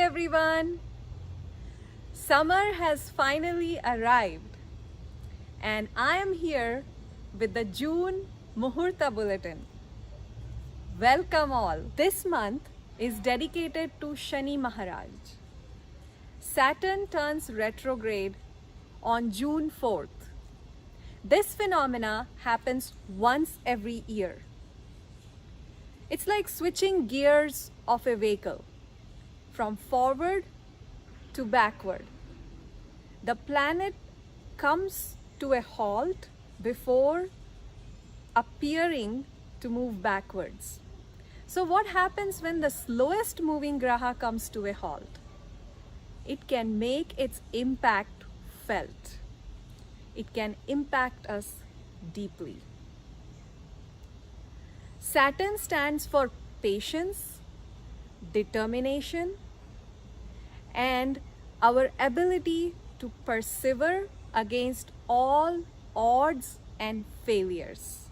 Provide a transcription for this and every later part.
everyone! Summer has finally arrived and I am here with the June Muhurtha Bulletin. Welcome all! This month is dedicated to Shani Maharaj. Saturn turns retrograde on June 4th. This phenomena happens once every year. It's like switching gears of a vehicle from forward to backward. The planet comes to a halt before appearing to move backwards. So what happens when the slowest moving graha comes to a halt? It can make its impact felt. It can impact us deeply. Saturn stands for patience, determination, and our ability to persevere against all odds and failures.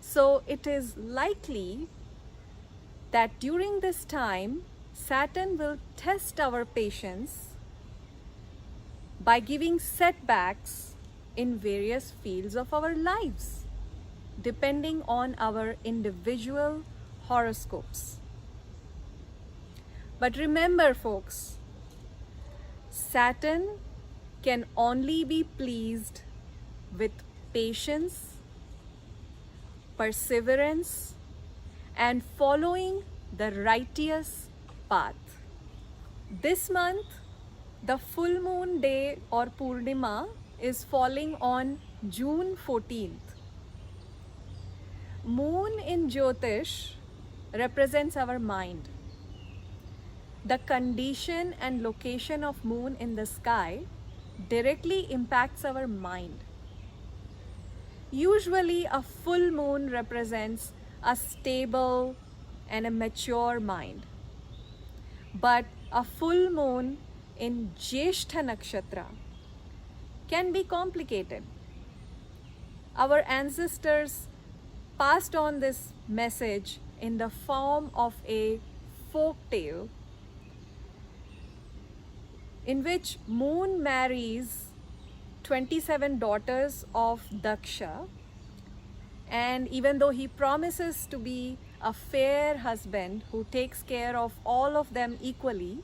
So it is likely that during this time, Saturn will test our patience by giving setbacks in various fields of our lives, depending on our individual horoscopes. But remember, folks, Saturn can only be pleased with patience, perseverance, and following the righteous path. This month, the full moon day or Purnima is falling on June 14th. Moon in Jyotish represents our mind. The condition and location of moon in the sky directly impacts our mind. Usually a full moon represents a stable and a mature mind. But a full moon in Jyeshtha Nakshatra can be complicated. Our ancestors passed on this message in the form of a folk tale in which Moon marries 27 daughters of Daksha, and even though he promises to be a fair husband who takes care of all of them equally,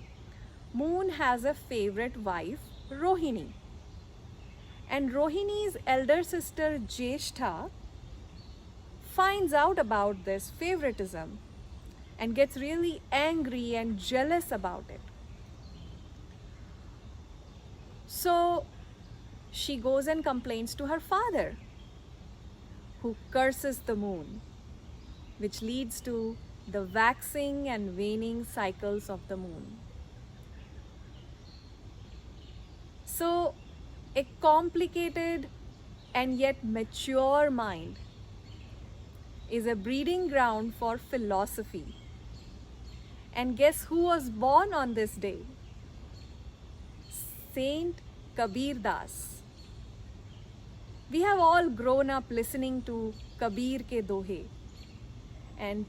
Moon has a favorite wife, Rohini. And Rohini's elder sister Jyeshtha finds out about this favoritism and gets really angry and jealous about it. So she goes and complains to her father, who curses the moon, which leads to the waxing and waning cycles of the moon. So a complicated and yet mature mind is a breeding ground for philosophy. And guess who was born on this day? Saint Kabir Das. We have all grown up listening to Kabir ke dohe. And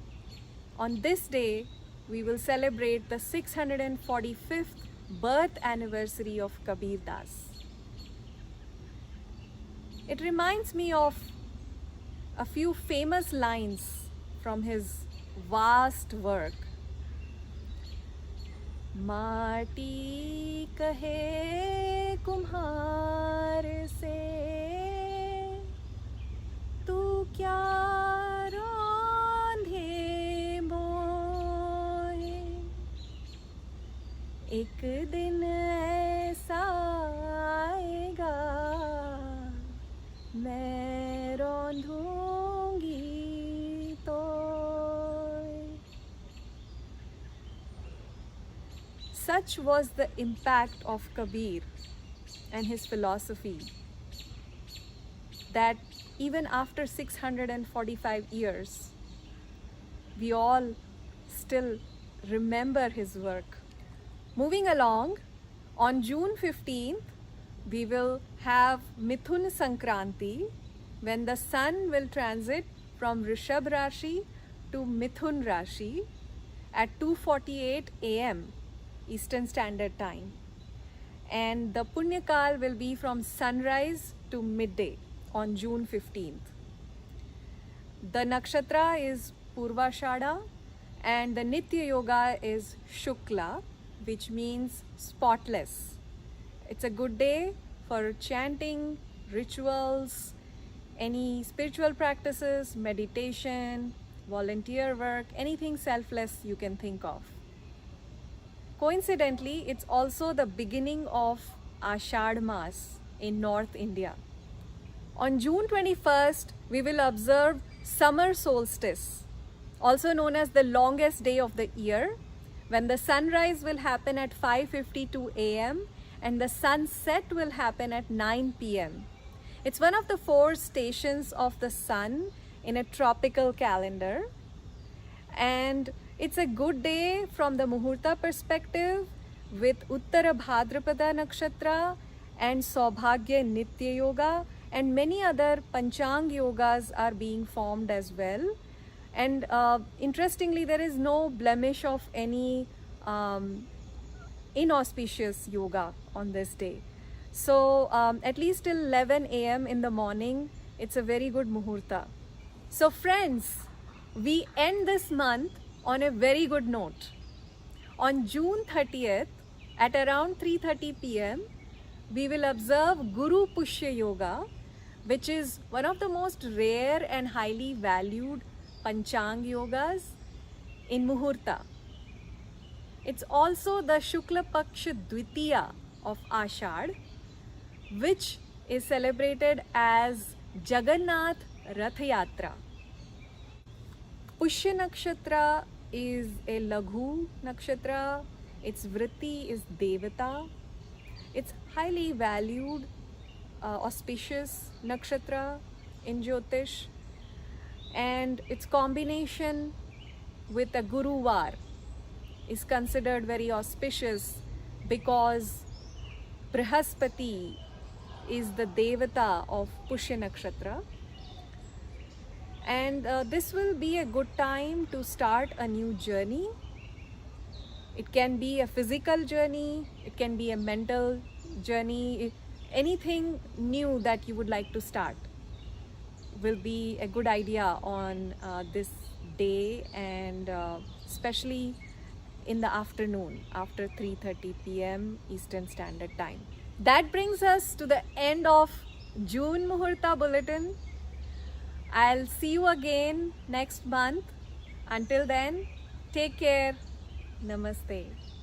on this day, we will celebrate the 645th birth anniversary of Kabir Das. It reminds me of a few famous lines from his vast work. माटी कहे कुम्हार से तू क्या रौंदे मोए एक दिन ऐसा आएगा मैं रौंदूंगी तो. Such was the impact of Kabir and his philosophy that even after 645 years, we all still remember his work. Moving along, on June 15th, we will have Mithun Sankranti, when the sun will transit from Rishabh Rashi to Mithun Rashi at 2:48 a.m. Eastern Standard Time. And the Punyakal will be from sunrise to midday on June 15th. The nakshatra is Purvashada and the Nitya Yoga is Shukla, which means spotless. It's a good day for chanting, rituals, any spiritual practices, meditation, volunteer work, anything selfless you can think of. Coincidentally, it's also the beginning of Ashadh Mas in North India. On June 21st, we will observe summer solstice, also known as the longest day of the year, when the sunrise will happen at 5:52 a.m. and the sunset will happen at 9 p.m. It's one of the 4 stations of the sun in a tropical calendar, and it's a good day from the Muhurtha perspective with Uttara Bhadrapada Nakshatra and Saubhagya Nitya Yoga, and many other Panchang Yogas are being formed as well. And interestingly, there is no blemish of any inauspicious yoga on this day. So at least till 11 a.m. in the morning, it's a very good Muhurtha. So friends, we end this month on a very good note. On June 30th at around 3:30 p.m., we will observe Guru Pushya Yoga, which is one of the most rare and highly valued Panchang Yogas in Muhurtha. It's also the Shukla Paksha Dvitiya of Ashadh, which is celebrated as Jagannath Rath Yatra. Pushya Nakshatra is a Laghu Nakshatra. Its Vritti is Devata. It's highly valued, auspicious Nakshatra in Jyotish. And its combination with a Guruvar is considered very auspicious because Brihaspati is the Devata of Pushya Nakshatra. And this will be a good time to start a new journey. It can be a physical journey, it can be a mental journey, anything new that you would like to start will be a good idea on this day, and especially in the afternoon after 3:30 p.m. Eastern Standard Time. That brings us to the end of June Muhurtha Bulletin. I'll see you again next month. Until then, take care. Namaste.